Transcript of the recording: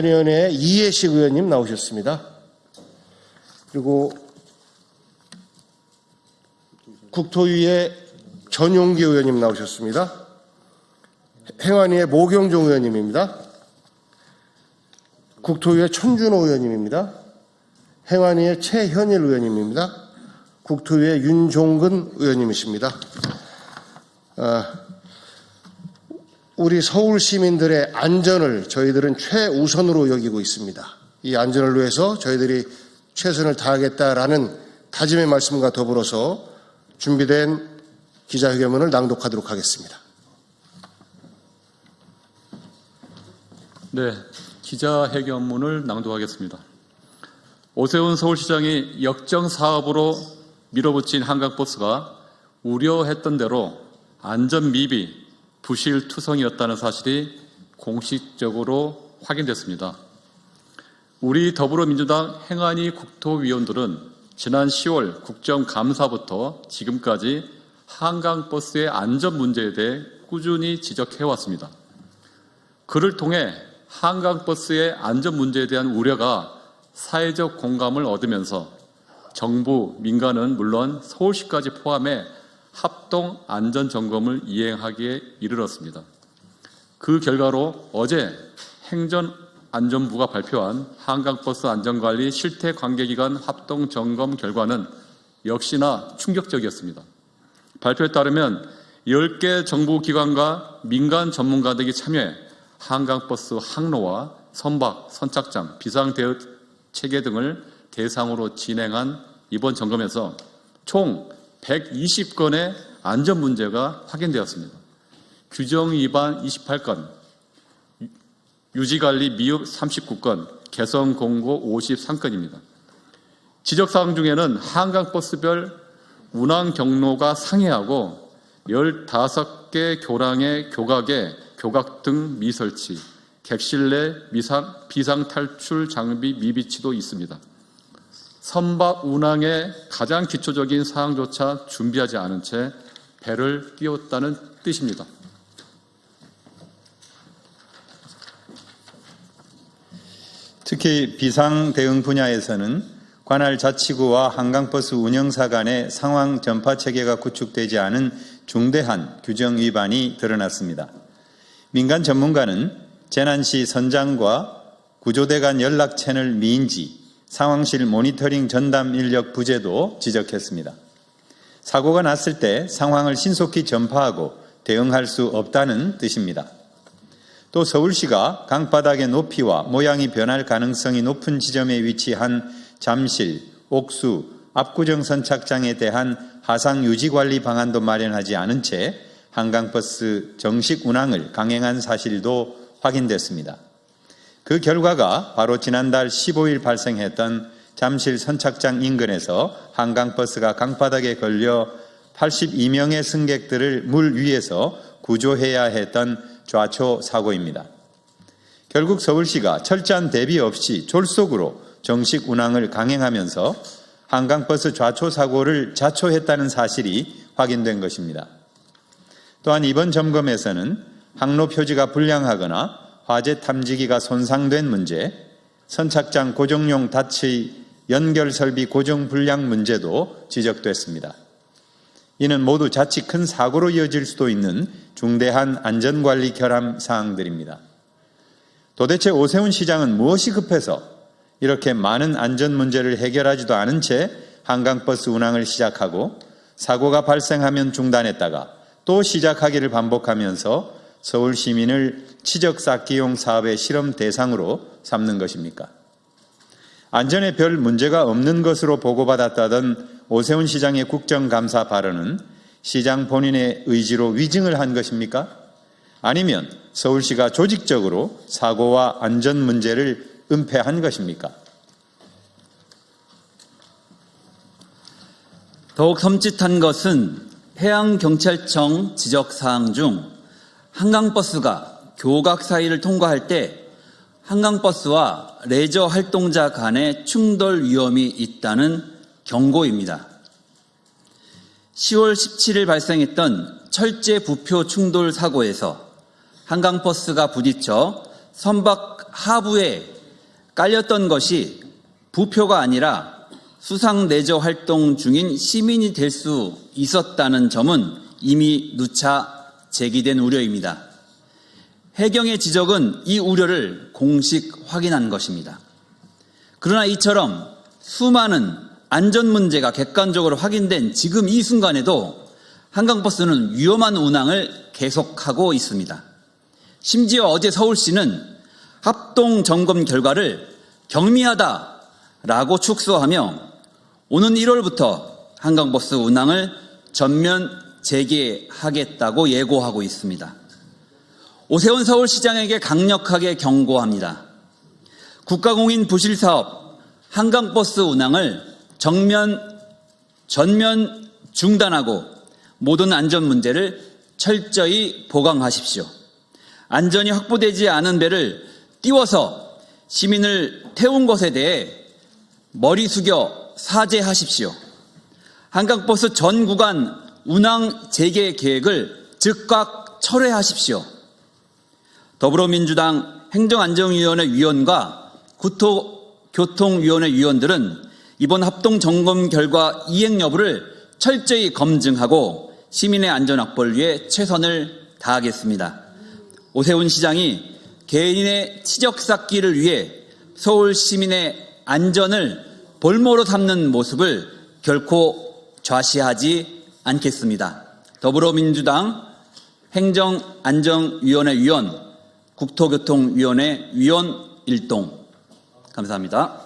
위원회 이해식 의원님 나오셨습니다. 그리고 국토위의 전용기 의원님 나오셨습니다. 행안위의 모경종 의원님입니다. 국토위의 천준호 의원님입니다. 행안위의 최현일 의원님입니다. 국토위의 윤종근 의원님이십니다. 우리 서울 시민들의 안전을 저희들은 최우선으로 여기고 있습니다. 이 안전을 위해서 저희들이 최선을 다하겠다라는 다짐의 말씀과 더불어서 준비된 기자회견문을 낭독하도록 하겠습니다. 네, 기자회견문을 낭독하겠습니다. 오세훈 서울시장이 역정 사업으로 밀어붙인 한강버스가 우려했던 대로 안전 미비, 부실 투성이었다는 사실이 공식적으로 확인됐습니다. 우리 더불어민주당 행안위 국토위원들은 지난 10월 국정감사부터 지금까지 한강버스의 안전 문제에 대해 꾸준히 지적해왔습니다. 그를 통해 한강버스의 안전 문제에 대한 우려가 사회적 공감을 얻으면서 정부, 민간은 물론 서울시까지 포함해 합동 안전점검을 이행하기에 이르렀습니다. 그 결과로 어제 행정안전부가 발표한 한강버스 안전관리 실태관계기관 합동점검 결과는 역시나 충격적이었습니다. 발표에 따르면 10개 정부기관과 민간 전문가들이 참여해 한강버스 항로와 선박, 선착장, 비상대응 체계 등을 대상으로 진행한 이번 점검에서 총 120건의 안전 문제가 확인되었습니다. 규정 위반 28건, 유지관리 미흡 39건, 개선 공고 53건입니다. 지적사항 중에는 한강버스별 운항 경로가 상이하고 15개 교량의 교각에 교각 등 미설치, 객실 내 비상탈출 장비 미비치도 있습니다. 선박 운항의 가장 기초적인 사항조차 준비하지 않은 채 배를 띄웠다는 뜻입니다. 특히 비상대응 분야에서는 관할 자치구와 한강버스 운영사 간의 상황 전파 체계가 구축되지 않은 중대한 규정 위반이 드러났습니다. 민간 전문가는 재난시 선장과 구조대 간 연락 채널 미인지, 상황실 모니터링 전담 인력 부재도 지적했습니다. 사고가 났을 때 상황을 신속히 전파하고 대응할 수 없다는 뜻입니다. 또 서울시가 강바닥의 높이와 모양이 변할 가능성이 높은 지점에 위치한 잠실, 옥수, 압구정 선착장에 대한 하상 유지 관리 방안도 마련하지 않은 채 한강버스 정식 운항을 강행한 사실도 확인됐습니다. 그 결과가 바로 지난달 15일 발생했던 잠실 선착장 인근에서 한강버스가 강바닥에 걸려 82명의 승객들을 물 위에서 구조해야 했던 좌초 사고입니다. 결국 서울시가 철저한 대비 없이 졸속으로 정식 운항을 강행하면서 한강버스 좌초 사고를 자초했다는 사실이 확인된 것입니다. 또한 이번 점검에서는 항로 표지가 불량하거나 화재 탐지기가 손상된 문제, 선착장 고정용 닫의 연결 설비 고정 불량 문제도 지적됐습니다. 이는 모두 자칫 큰 사고로 이어질 수도 있는 중대한 안전관리 결함 사항들입니다. 도대체 오세훈 시장은 무엇이 급해서 이렇게 많은 안전 문제를 해결하지도 않은 채 한강버스 운항을 시작하고 사고가 발생하면 중단했다가 또 시작하기를 반복하면서 서울 시민을 치적 쌓기용 사업의 실험 대상으로 삼는 것입니까? 안전에 별 문제가 없는 것으로 보고받았다던 오세훈 시장의 국정감사 발언은 시장 본인의 의지로 위증을 한 것입니까? 아니면 서울시가 조직적으로 사고와 안전 문제를 은폐한 것입니까? 더욱 섬찟한 것은 해양경찰청 지적사항 중 한강버스가 교각 사이를 통과할 때 한강버스와 레저 활동자 간의 충돌 위험이 있다는 경고입니다. 10월 17일 발생했던 철제 부표 충돌 사고에서 한강버스가 부딪혀 선박 하부에 깔렸던 것이 부표가 아니라 수상 레저 활동 중인 시민이 될 수 있었다는 점은 이미 누차 제기된 우려입니다. 해경의 지적은 이 우려를 공식 확인한 것입니다. 그러나 이처럼 수많은 안전 문제가 객관적으로 확인된 지금 이 순간에도 한강버스는 위험한 운항을 계속하고 있습니다. 심지어 어제 서울시는 합동 점검 결과를 경미하다라고 축소하며 오는 1월부터 한강버스 운항을 전면 재개하겠다고 예고하고 있습니다. 오세훈 서울시장에게 강력하게 경고합니다. 국가공인 부실사업 한강버스 운항을 전면 중단하고 모든 안전 문제를 철저히 보강하십시오. 안전이 확보되지 않은 배를 띄워서 시민을 태운 것에 대해 머리 숙여 사죄하십시오. 한강버스 전 구간 운항 재개 계획을 즉각 철회하십시오. 더불어민주당 행정안전위원회 위원과 국토교통위원회 위원들은 이번 합동점검 결과 이행 여부를 철저히 검증하고 시민의 안전 확보를 위해 최선을 다하겠습니다. 오세훈 시장이 개인의 치적 쌓기를 위해 서울 시민의 안전을 볼모로 삼는 모습을 결코 좌시하지 않겠습니다. 더불어민주당 행정안전위원회 위원, 국토교통위원회 위원 일동. 감사합니다.